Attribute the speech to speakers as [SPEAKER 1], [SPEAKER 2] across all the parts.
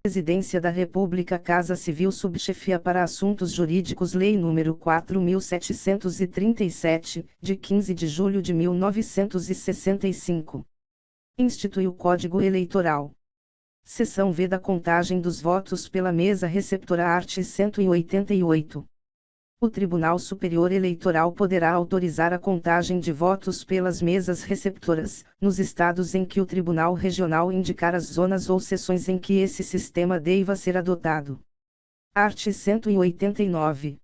[SPEAKER 1] Presidência da República, Casa Civil, Subchefia para Assuntos Jurídicos, Lei nº 4.737, de 15 de julho de 1965. Institui o Código Eleitoral. Seção V da contagem dos votos pela mesa receptora, art. 188. O Tribunal Superior Eleitoral poderá autorizar a contagem de votos pelas mesas receptoras, nos estados em que o Tribunal Regional indicar as zonas ou seções em que esse sistema deva ser adotado. Art. 189.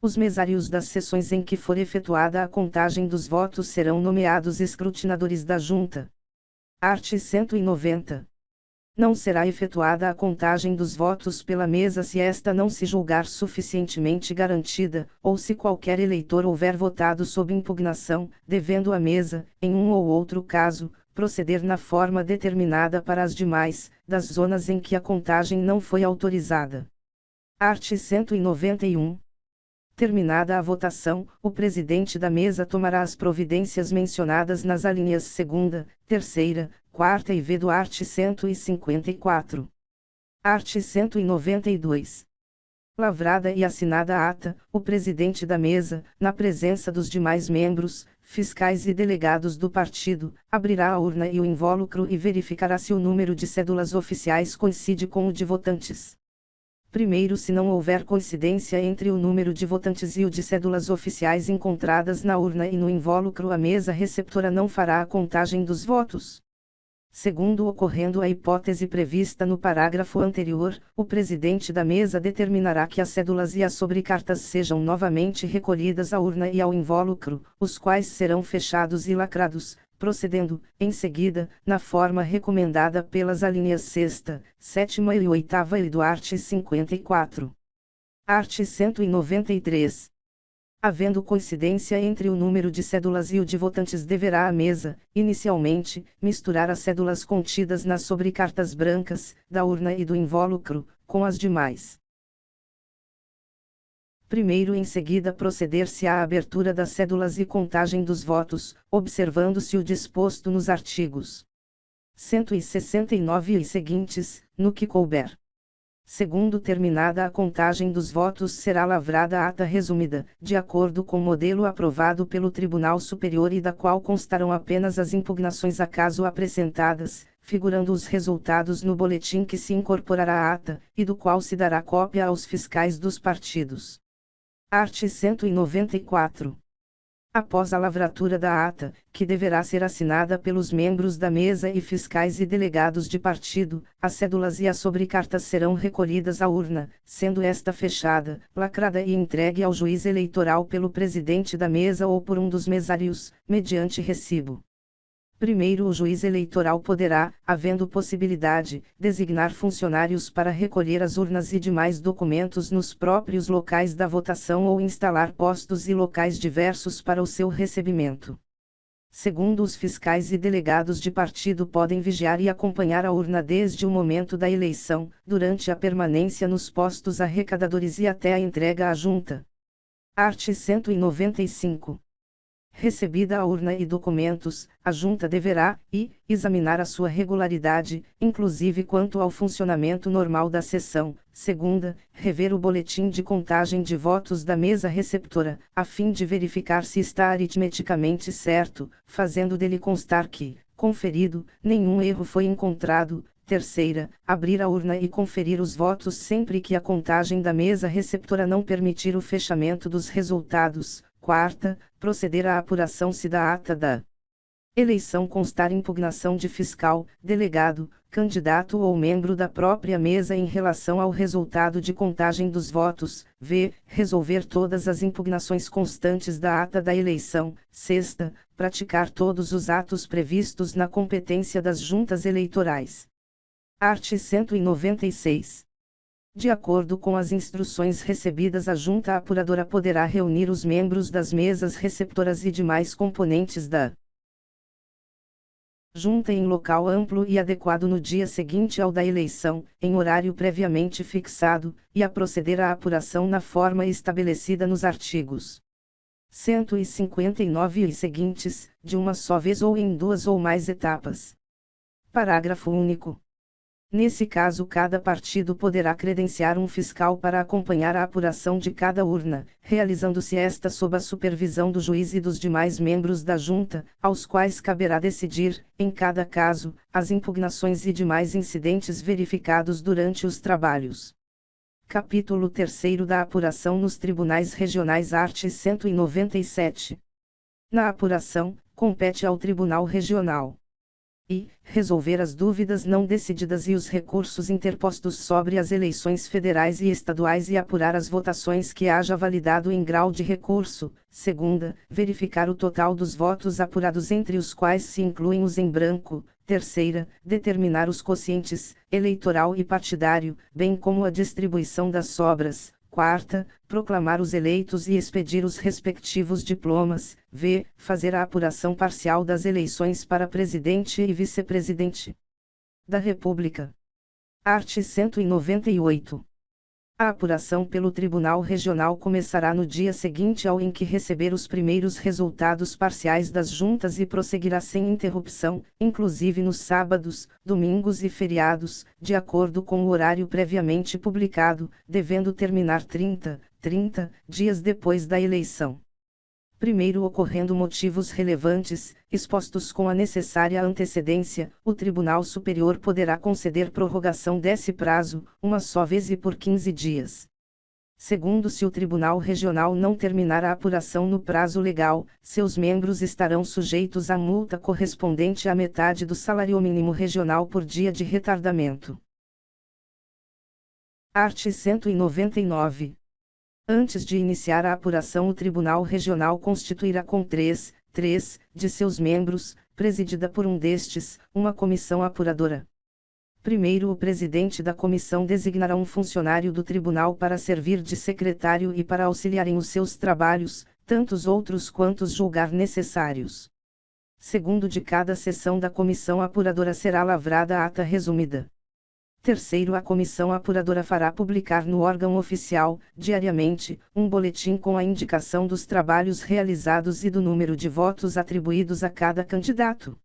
[SPEAKER 1] Os mesários das seções em que for efetuada a contagem dos votos serão nomeados escrutinadores da Junta. Art. 190. Não será efetuada a contagem dos votos pela mesa se esta não se julgar suficientemente garantida, ou se qualquer eleitor houver votado sob impugnação, devendo a mesa, em um ou outro caso, proceder na forma determinada para as demais, das zonas em que a contagem não foi autorizada. Art. 191. Terminada a votação, o presidente da mesa tomará as providências mencionadas nas alíneas 2ª, 3ª, 4ª e v do art. 154. Art. 192. Lavrada e assinada a ata, o presidente da mesa, na presença dos demais membros, fiscais e delegados do partido, abrirá a urna e o invólucro e verificará se o número de cédulas oficiais coincide com o de votantes. Primeiro, se não houver coincidência entre o número de votantes e o de cédulas oficiais encontradas na urna e no invólucro, a mesa receptora não fará a contagem dos votos. Segundo, ocorrendo a hipótese prevista no parágrafo anterior, o presidente da mesa determinará que as cédulas e as sobrecartas sejam novamente recolhidas à urna e ao invólucro, os quais serão fechados e lacrados, procedendo, em seguida, na forma recomendada pelas alíneas 6ª, 7ª e 8ª e do art. 54. Art. 193. Havendo coincidência entre o número de cédulas e o de votantes, deverá a mesa, inicialmente, misturar as cédulas contidas nas sobrecartas brancas, da urna e do invólucro, com as demais. Primeiro, em seguida, proceder-se à abertura das cédulas e contagem dos votos, observando-se o disposto nos artigos 169 e seguintes, no que couber. Segundo, terminada a contagem dos votos, será lavrada a ata resumida, de acordo com o modelo aprovado pelo Tribunal Superior e da qual constarão apenas as impugnações acaso apresentadas, figurando os resultados no boletim que se incorporará à ata, e do qual se dará cópia aos fiscais dos partidos. Art. 194. Após a lavratura da ata, que deverá ser assinada pelos membros da mesa e fiscais e delegados de partido, as cédulas e as sobrecartas serão recolhidas à urna, sendo esta fechada, lacrada e entregue ao juiz eleitoral pelo presidente da mesa ou por um dos mesários, mediante recibo. Primeiro, o juiz eleitoral poderá, havendo possibilidade, designar funcionários para recolher as urnas e demais documentos nos próprios locais da votação ou instalar postos e locais diversos para o seu recebimento. Segundo, os fiscais e delegados de partido podem vigiar e acompanhar a urna desde o momento da eleição, durante a permanência nos postos arrecadadores e até a entrega à junta. Art. 195. Recebida a urna e documentos, a junta deverá, examinar a sua regularidade, inclusive quanto ao funcionamento normal da sessão. Segunda, rever o boletim de contagem de votos da mesa receptora, a fim de verificar se está aritmeticamente certo, fazendo dele constar que, conferido, nenhum erro foi encontrado. Terceira, abrir a urna e conferir os votos sempre que a contagem da mesa receptora não permitir o fechamento dos resultados. Quarta, proceder à apuração se da ata da eleição constar impugnação de fiscal, delegado, candidato ou membro da própria mesa em relação ao resultado de contagem dos votos. V. Resolver todas as impugnações constantes da ata da eleição. Sexta, praticar todos os atos previstos na competência das juntas eleitorais. Art. 196. De acordo com as instruções recebidas, a junta apuradora poderá reunir os membros das mesas receptoras e demais componentes da junta em local amplo e adequado no dia seguinte ao da eleição, em horário previamente fixado, e a proceder à apuração na forma estabelecida nos artigos 159 e seguintes, de uma só vez ou em duas ou mais etapas. Parágrafo único. Nesse caso, cada partido poderá credenciar um fiscal para acompanhar a apuração de cada urna, realizando-se esta sob a supervisão do juiz e dos demais membros da junta, aos quais caberá decidir, em cada caso, as impugnações e demais incidentes verificados durante os trabalhos. Capítulo 3 da apuração nos Tribunais Regionais, art. 197. Na apuração, compete ao Tribunal Regional I. resolver as dúvidas não decididas e os recursos interpostos sobre as eleições federais e estaduais e apurar as votações que haja validado em grau de recurso. Segunda, verificar o total dos votos apurados, entre os quais se incluem os em branco. Terceira, determinar os quocientes, eleitoral e partidário, bem como a distribuição das sobras. Quarta, proclamar os eleitos e expedir os respectivos diplomas. V. fazer a apuração parcial das eleições para presidente e vice-presidente da República. Art. 198. A apuração pelo Tribunal Regional começará no dia seguinte ao em que receber os primeiros resultados parciais das juntas e prosseguirá sem interrupção, inclusive nos sábados, domingos e feriados, de acordo com o horário previamente publicado, devendo terminar 30 dias depois da eleição. Primeiro, ocorrendo motivos relevantes, expostos com a necessária antecedência, o Tribunal Superior poderá conceder prorrogação desse prazo, uma só vez e por 15 dias. Segundo, se o Tribunal Regional não terminar a apuração no prazo legal, seus membros estarão sujeitos à multa correspondente à metade do salário mínimo regional por dia de retardamento. Art. 199. Antes de iniciar a apuração, o Tribunal Regional constituirá com três de seus membros, presidida por um destes, uma comissão apuradora. Primeiro, o presidente da comissão designará um funcionário do tribunal para servir de secretário e para auxiliar em os seus trabalhos, tantos outros quantos julgar necessários. Segundo, de cada sessão da comissão apuradora será lavrada a ata resumida. Terceiro, a comissão apuradora fará publicar no órgão oficial, diariamente, um boletim com a indicação dos trabalhos realizados e do número de votos atribuídos a cada candidato.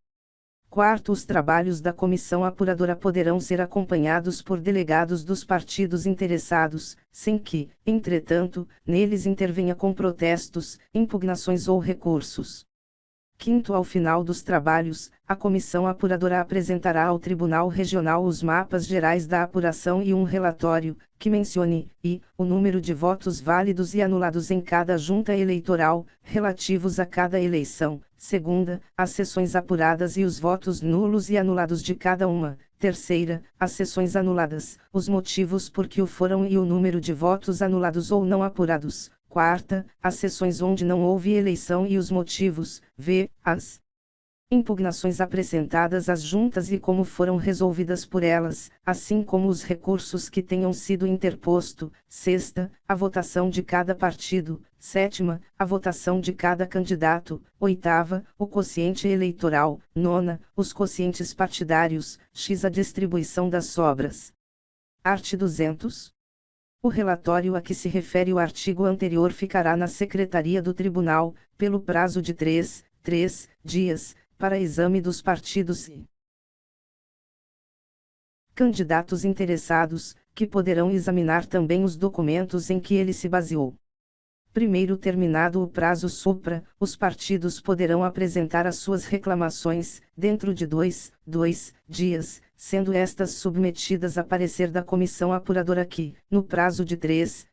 [SPEAKER 1] Quarto, os trabalhos da comissão apuradora poderão ser acompanhados por delegados dos partidos interessados, sem que, entretanto, neles intervenha com protestos, impugnações ou recursos. Quinto, ao final dos trabalhos, a comissão apuradora apresentará ao Tribunal Regional os mapas gerais da apuração e um relatório, que mencione, o número de votos válidos e anulados em cada junta eleitoral, relativos a cada eleição. Segunda, as sessões apuradas e os votos nulos e anulados de cada uma. Terceira, as sessões anuladas, os motivos por que o foram e o número de votos anulados ou não apurados. Quarta, as sessões onde não houve eleição e os motivos. V. as impugnações apresentadas às juntas e como foram resolvidas por elas, assim como os recursos que tenham sido interposto. Sexta, a votação de cada partido. Sétima, a votação de cada candidato. Oitava, o quociente eleitoral. Nona, os quocientes partidários. X, a distribuição das sobras. Art. 200. O relatório a que se refere o artigo anterior ficará na Secretaria do Tribunal, pelo prazo de 3 dias, para exame dos partidos e candidatos interessados, que poderão examinar também os documentos em que ele se baseou. Primeiro terminado o prazo supra, os partidos poderão apresentar as suas reclamações, dentro de 2 dias, sendo estas submetidas a parecer da comissão apuradora que, no prazo de 3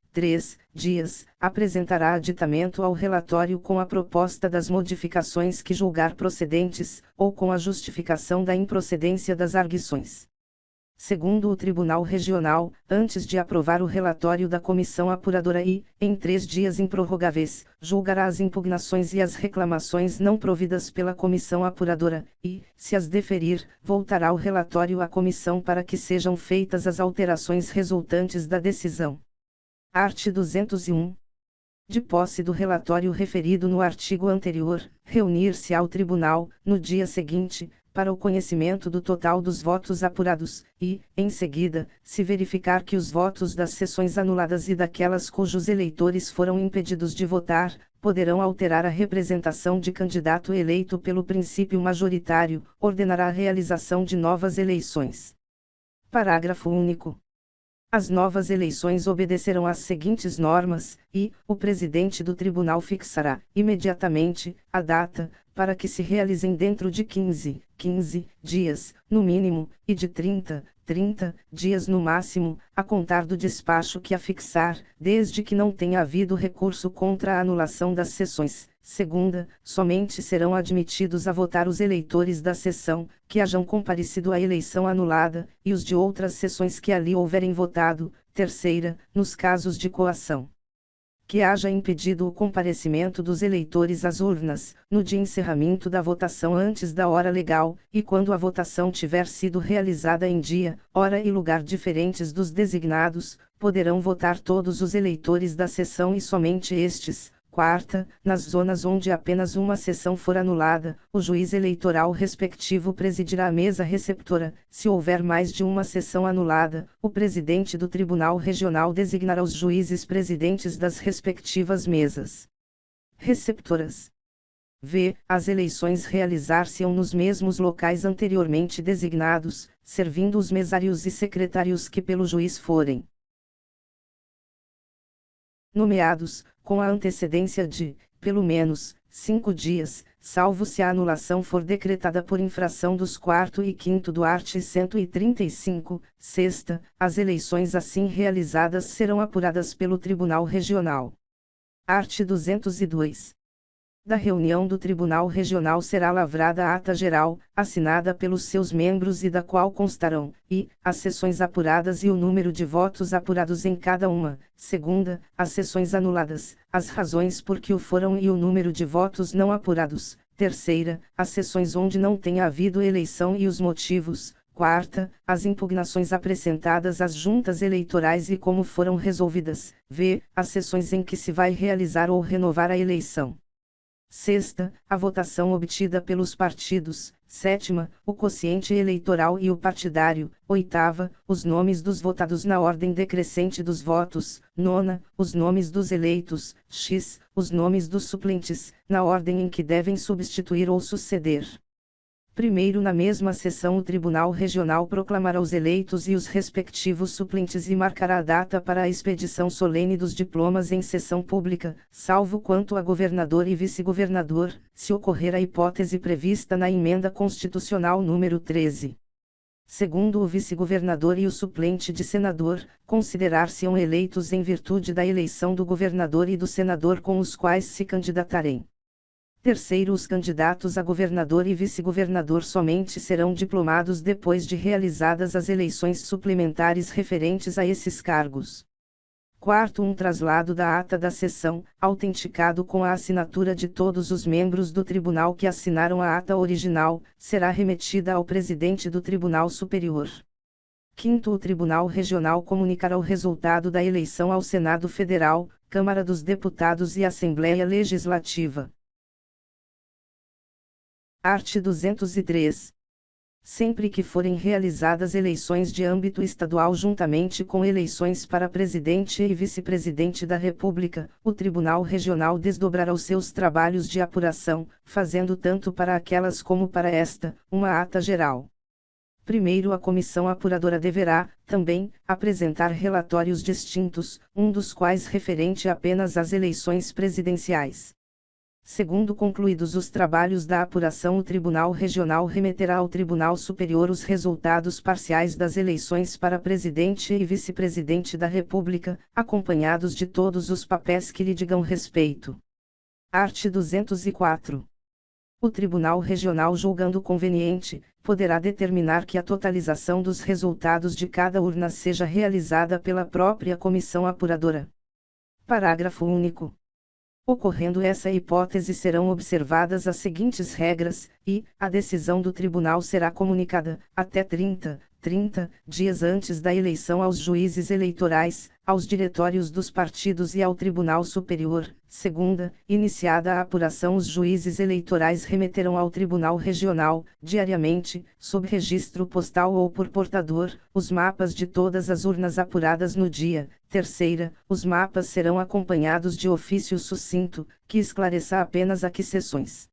[SPEAKER 1] dias, apresentará aditamento ao relatório com a proposta das modificações que julgar procedentes, ou com a justificação da improcedência das arguições. Segundo, o Tribunal Regional, antes de aprovar o relatório da comissão apuradora e, em 3 dias improrrogáveis, julgará as impugnações e as reclamações não providas pela comissão apuradora, e, se as deferir, voltará o relatório à comissão para que sejam feitas as alterações resultantes da decisão. Art. 201. De posse do relatório referido no artigo anterior, reunir-se ao tribunal, no dia seguinte, para o conhecimento do total dos votos apurados, e, em seguida, se verificar que os votos das sessões anuladas e daquelas cujos eleitores foram impedidos de votar, poderão alterar a representação de candidato eleito pelo princípio majoritário, ordenará a realização de novas eleições. Parágrafo único. As novas eleições obedecerão às seguintes normas, e o presidente do tribunal fixará, imediatamente, a data, para que se realizem dentro de 15 dias, no mínimo, e de 30 dias no máximo, a contar do despacho que a fixar, desde que não tenha havido recurso contra a anulação das sessões. Segunda, somente serão admitidos a votar os eleitores da sessão, que hajam comparecido à eleição anulada, e os de outras sessões que ali houverem votado. Terceira, nos casos de coação, que haja impedido o comparecimento dos eleitores às urnas, no dia encerramento da votação antes da hora legal, e quando a votação tiver sido realizada em dia, hora e lugar diferentes dos designados, poderão votar todos os eleitores da sessão e somente estes. Quarta, nas zonas onde apenas uma sessão for anulada, o juiz eleitoral respectivo presidirá a mesa receptora. Se houver mais de uma sessão anulada, o presidente do Tribunal Regional designará os juízes presidentes das respectivas mesas receptoras. V. As eleições realizar-se-ão nos mesmos locais anteriormente designados, servindo os mesários e secretários que pelo juiz forem nomeados, com a antecedência de, pelo menos, 5 dias, salvo se a anulação for decretada por infração dos 4º e 5º do art. 135, sexta, as eleições assim realizadas serão apuradas pelo Tribunal Regional. Art. 202. Da reunião do Tribunal Regional será lavrada a ata geral, assinada pelos seus membros e da qual constarão, e, as sessões apuradas e o número de votos apurados em cada uma. Segunda, as sessões anuladas, as razões por que o foram e o número de votos não apurados. Terceira, as sessões onde não tenha havido eleição e os motivos. Quarta, as impugnações apresentadas às juntas eleitorais e como foram resolvidas. V. As sessões em que se vai realizar ou renovar a eleição. Sexta, a votação obtida pelos partidos. Sétima, o quociente eleitoral e o partidário. Oitava, os nomes dos votados na ordem decrescente dos votos. Nona, os nomes dos eleitos. X, os nomes dos suplentes, na ordem em que devem substituir ou suceder. Primeiro, na mesma sessão, o Tribunal Regional proclamará os eleitos e os respectivos suplentes e marcará a data para a expedição solene dos diplomas em sessão pública, salvo quanto a governador e vice-governador, se ocorrer a hipótese prevista na Emenda Constitucional número 13. Segundo, o vice-governador e o suplente de senador, considerar-se-ão eleitos em virtude da eleição do governador e do senador com os quais se candidatarem. Terceiro, os candidatos a governador e vice-governador somente serão diplomados depois de realizadas as eleições suplementares referentes a esses cargos. Quarto, um traslado da ata da sessão, autenticado com a assinatura de todos os membros do tribunal que assinaram a ata original, será remetida ao presidente do Tribunal Superior. Quinto, o Tribunal Regional comunicará o resultado da eleição ao Senado Federal, Câmara dos Deputados e Assembleia Legislativa. Art. 203. Sempre que forem realizadas eleições de âmbito estadual juntamente com eleições para presidente e vice-presidente da República, o Tribunal Regional desdobrará os seus trabalhos de apuração, fazendo tanto para aquelas como para esta, uma ata geral. Primeiro, a comissão apuradora deverá, também, apresentar relatórios distintos, um dos quais referente apenas às eleições presidenciais. Segundo, concluídos os trabalhos da apuração, o Tribunal Regional remeterá ao Tribunal Superior os resultados parciais das eleições para presidente e vice-presidente da República, acompanhados de todos os papéis que lhe digam respeito. Art. 204. O Tribunal Regional, julgando conveniente, poderá determinar que a totalização dos resultados de cada urna seja realizada pela própria comissão apuradora. Parágrafo único. Ocorrendo essa hipótese, serão observadas as seguintes regras, e a decisão do tribunal será comunicada, até 30 dias antes da eleição, aos juízes eleitorais, aos diretórios dos partidos e ao Tribunal Superior. Segunda, iniciada a apuração, os juízes eleitorais remeterão ao Tribunal Regional, diariamente, sob registro postal ou por portador, os mapas de todas as urnas apuradas no dia. Terceira, os mapas serão acompanhados de ofício sucinto, que esclareça apenas a que sessões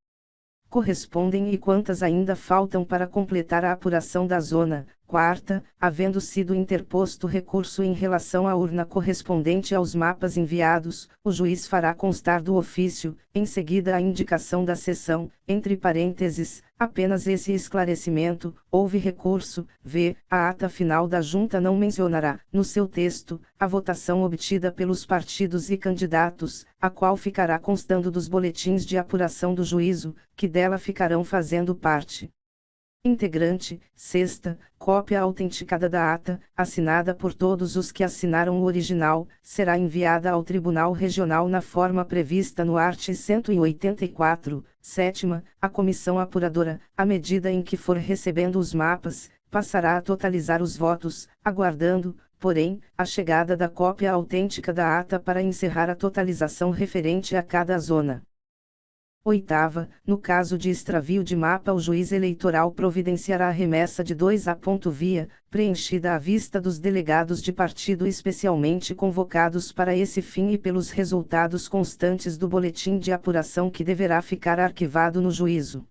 [SPEAKER 1] correspondem e quantas ainda faltam para completar a apuração da zona. Quarta, havendo sido interposto recurso em relação à urna correspondente aos mapas enviados, o juiz fará constar do ofício, em seguida a indicação da seção, entre parênteses, apenas esse esclarecimento: houve recurso, v. A ata final da junta não mencionará, no seu texto, a votação obtida pelos partidos e candidatos, a qual ficará constando dos boletins de apuração do juízo, que dela ficarão fazendo parte. Integrante. Sexta, cópia autenticada da ata, assinada por todos os que assinaram o original, será enviada ao Tribunal Regional na forma prevista no art. 184. Sétima, a comissão apuradora, à medida em que for recebendo os mapas, passará a totalizar os votos, aguardando, porém, a chegada da cópia autêntica da ata para encerrar a totalização referente a cada zona. Oitava, no caso de extravio de mapa, o juiz eleitoral providenciará a remessa de 2A. Via, preenchida à vista dos delegados de partido especialmente convocados para esse fim e pelos resultados constantes do boletim de apuração, que deverá ficar arquivado no juízo.